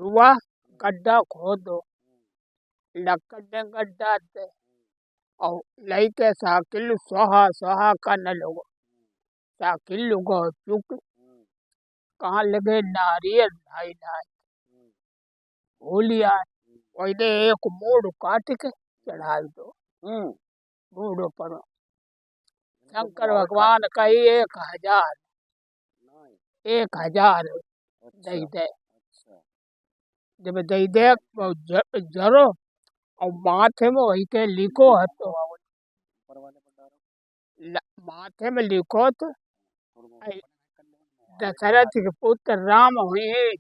रुआ गड्ढा खोदो, लकड़ ने गड्ढा दे और लईके साकिल सोहा सोहा कन लोगो साकिल लुगो चुक कहाँ लगे नारियल लाई लाई भूलिया ओइदे एक मूड काट के चढ़ाई दो। मूड पर शंकर भगवान कही 1000 दई दे। जब दई दे जरो और माथे में वही के लिखो हतो माथे में लिखो तो दशरथ के पुत्र राम हुए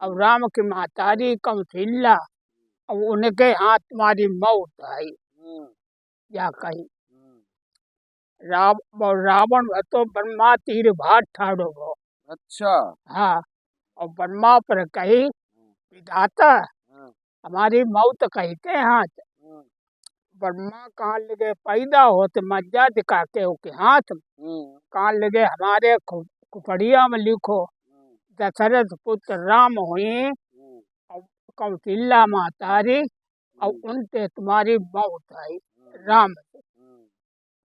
और राम की मातारी कौशल्या और उनके हाथ तुम्हारी मौत आई या कही रावण तो ब्रह्मा तीर भाट ठाड़ो गो। अच्छा हाँ और ब्रह्मा पर कही विधाता हमारी मौत कहते हाथ ब्रह्मा कहाँ लगे पैदा होते मज्जा दिखा के ओके हाथ कहाँ लगे हमारे खुपड़िया में लिखो दशरथ पुत्र राम हुए और कौशल्या मातारी और उनसे तुम्हारी मौत आई राम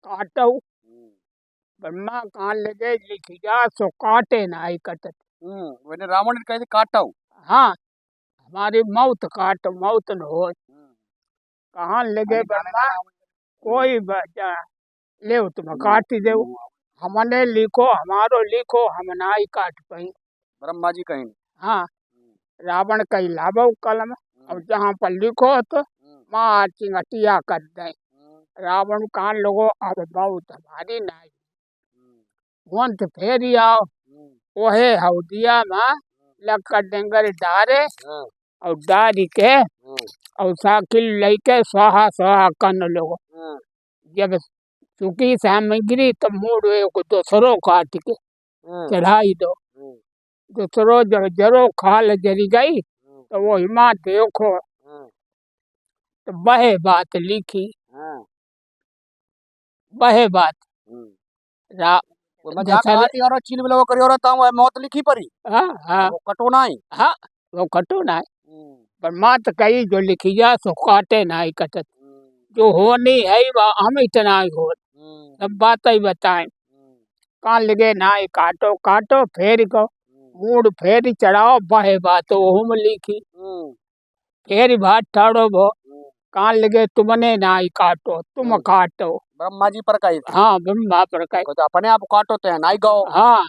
काटो ब्रह्मा कहाँ लगे लिखी जा सो काटे ना आई कटत मैंने रावण ने कहे काटो। हाँ हमारी मौत काटो मौत न हो कहाँ लगे ब्रह्मा कोई ले तुम काट दे हमने लिखो हमारो लिखो हम नाई काट पाई ब्रह्मा जी कहीं। हाँ रावण कही लाभो कलम और जहाँ पर लिखो तो माँ चिंगटिया कर दे रावण कान लोगो अब बहुत हमारी नाई वंत फेरी आओ ओहे हौदिया माँ लक्कड़ डेंगर डारे और डारी के और साकिल लईके स्वाहा स्वाहा कन लोगो जब चुकी सामग्री तो मूड को दूसरो काट के चढ़ाई दो दूसरो जब जरो खाल जरी गई तो वो हिमा देखो तो बहे बात लिखी बहे बात चील बिलो करियो ता मौत लिखी परी। हाँ वो कटो नाई। हाँ वो कटो ना पर मात कही जो लिखी जा सो काटे ना ही कटत जो होनी है वह हम इतना ही हो सब बात ही बताएं कहाँ लगे ना ही काटो काटो फेर को मूड फेर चढ़ाओ बहे बात वो में लिखी फेर भात ठाड़ो भो कहाँ लगे तुमने ना ही काटो तुम काटो ब्रह्मा जी पर कही। हाँ ब्रह्मा पर कही तो अपने आप काटो तो नाई गाओ। हाँ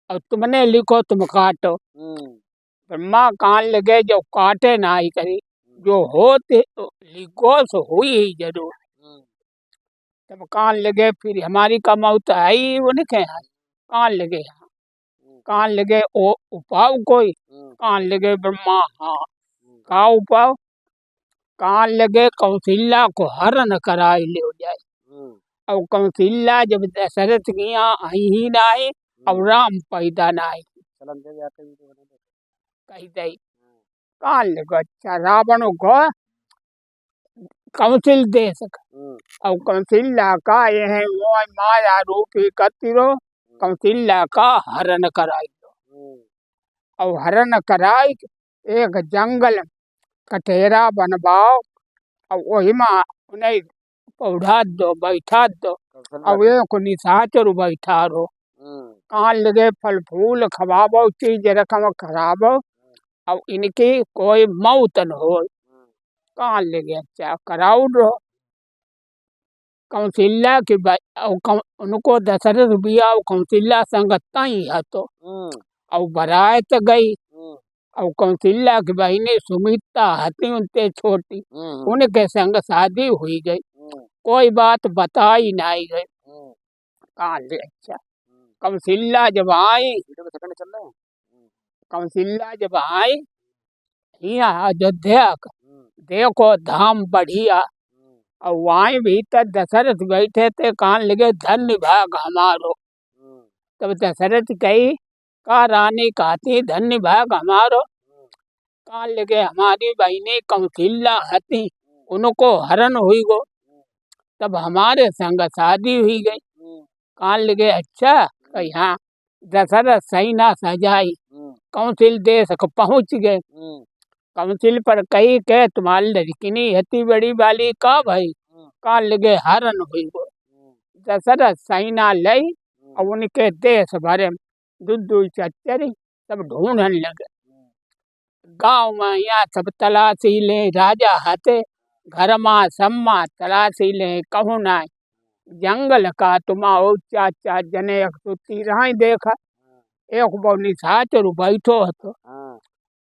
और तुमने लिखो तुम काटो ब्रह्मा कहाँ लगे जो काटे ना ही करी जो होते लिखो सो हुई ही जरूर तब कहाँ लगे फिर हमारी का मौत आई वो नहीं कहाँ लगे कहाँ लगे ओ उपाव कोई कहाँ लगे ब्रह्मा हाँ का उपाव कहाँ लगे कौशल्या को हरण कराए ले जाए और कौशल्या जब दशरथ की यहाँ आई ही ना आई और राम पैदा ना आई कही दई कहाँ लगे अच्छा रावण को कौशल दे सक और कौशल्या का यह माया रूपी कतिरो कौशल्या का हरण कराई दो और हरण कराई एक जंगल कटेरा बनवाओ और वही माँ उन्हें पौधा दो बैठा दो और एक निशाचर बैठा रो कहाँ लगे फल फूल खवाबो चीज रकम खराबो और इनकी कोई मौत न हो कहाँ लगे अच्छा कराउड रो कौशल्या की उनको दशरथ बिया कौशल्या संगत ही है तो और बरात गई और कौशल्या की बहनी सुमित्रा हती उनते छोटी उनके संग शादी हुई गई कोई बात बताई नहीं गई कहाँ ले अच्छा कौशल्या जब आई कौशल्या जब आई यहाँ अयोध्या देखो धाम बढ़िया और वहीं भीतर दशरथ बैठे थे कहाँ लगे धन्य भाग हमारो तब दशरथ कही का रानी कहती धन्य भाग हमारो कहाँ लगे हमारी बहनी कौशल्या हती उनको हरण हुई गो तब हमारे संग शादी हुई गई कहाँ लगे अच्छा यहाँ दशरथ सही ना सजाई कौशल देश को पहुँच गए काउंसिल पर कही के तुम्हारी लड़किनी हती बड़ी वाली का भाई का लगे हरन हुई वो दशरथ सैना लई और उनके देश भरे में दुद्दू चच्चरी सब ढूंढन लगे। गांव में यहाँ सब तलाशी ले राजा हाथे घर माँ सम्मा तलाशी ले कहूँ ना जंगल का तुमा चाचा जने तीरा देखा एक बो निशाचर बैठो हतो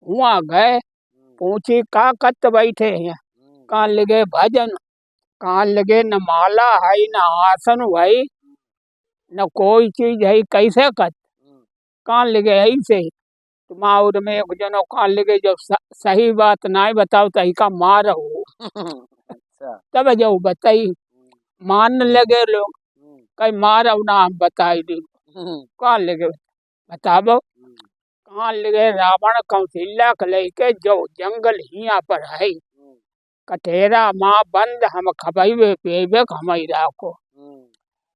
वहाँ गए पूछी का कत बैठे हैं कहाँ लगे भजन कहाँ लगे न माला है न आसन भाई न कोई चीज है कैसे कत कहाँ लगे ऐसे तुम्हारे में एक जनो कहाँ लगे जब सही बात ना बताओ तो का मार हो तब जो बताई मान लगे लोग कई मार ना हम बताई दी कहाँ लगे बताबो कहाँ लगे रावण कौशल्या के लेके जो जंगल हिया पर है कठेरा माँ बंद हम खबैबे पेबे हमारी राखो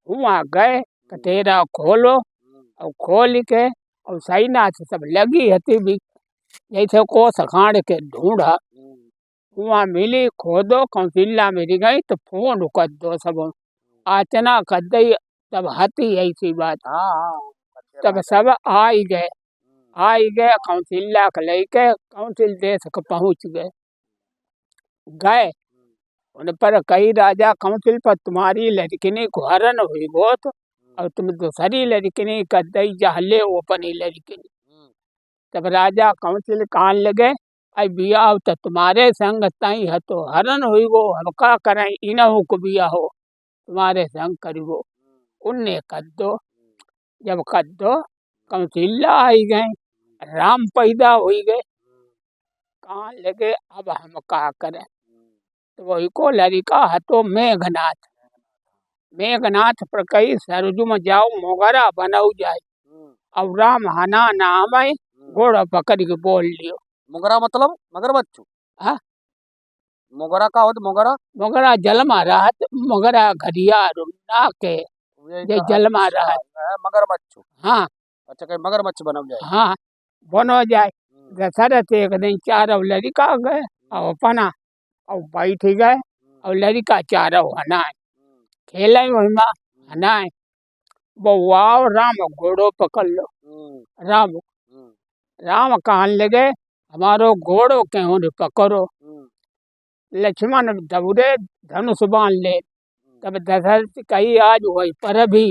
वहाँ गए कठेरा खोलो और खोल के और सैना से सब लगी हती भी जैसे को सखाड़ के ढूंढा वहाँ मिली खोदो कौशल्या मिल गई तो फोन कर दो सब आचना कर दई तब हती ऐसी बात तब सब आई गए कौशल्या के लेके कौंसिल देश को पहुँच गए उन पर कई राजा कौंसिल पर तुम्हारी लड़किनी को हरण हुई बहुत और तुम दूसरी लड़किनी कर दई जहले अपनी लड़किनी तब राजा कौंसिल कान लगे आई बिया तो तुम्हारे संग तई है तो हरण हुई वो हम का करें इनहु को बिया हो तुम्हारे संग करिबो उनने कर दो जब कर दो कौशल्या आई गए राम पैदा हुई गए कहाँ लगे अब हम का करें तो वही को लड़का है तो मेघनाथ पर कई सरजू में जाओ मोगरा बनाऊ जाए अब राम हना नाम है घोड़ा पकड़ के बोल लियो मोगरा मतलब मगरमच्छ हाँ मोगरा का होता मोगरा जल में रहत मोगरा घड़िया ना के ये जल में रहत मगरमच्छ हाँ अच्छा कहीं मगरमच्छ बन जाए हाँ बनो जाए दशरथ एक दिन चारों लड़का गए और अपना और बैठ गए और लड़का चारों हनाए खेल वही हनाए बउआ राम घोड़ो पकड़ लो राम कहन लगे हमारो घोड़ो क्यों पकड़ो लक्ष्मण दौड़े धनुष बांध ले तब दशरथ कही आज वही पर भी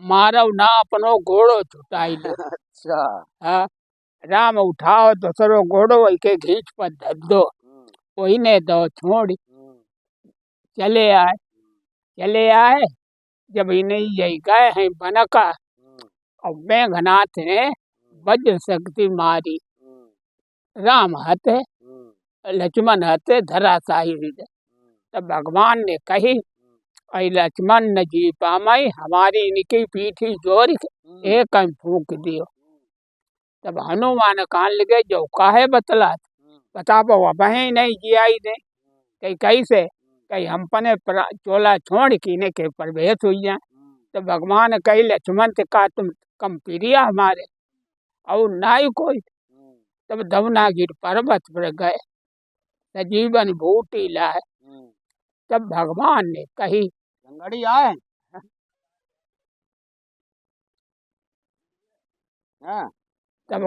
मारो ना अपनो घोड़ो छुटाई लो अच्छा हाँ राम उठाओ दूसरो घोड़ो वही के घींच पर धर दो वही ने दो छोड़ चले आए जब इन्हें यही गए हैं बनका और मेघनाथ ने वज्र शक्ति मारी राम हते लक्ष्मण हते धराशायी हृदय तब भगवान ने कही अरे लक्ष्मण न जी पामई हमारी इनकी पीठी जोर एक फूक दियो तब हनुमान कान लगे जो काहे बतला बता पो वही नहीं जियाई दे कहीं कैसे कहीं हम पने चोला छोड़ कीने के प्रवेश हुई जाए तो भगवान कही लक्ष्मण का तुम कम प्रिया हमारे और नाई कोई तब दवनागिर पर्वत पर गए सजीवन बूटी लाए तब भगवान ने कही जंगड़ी आए तब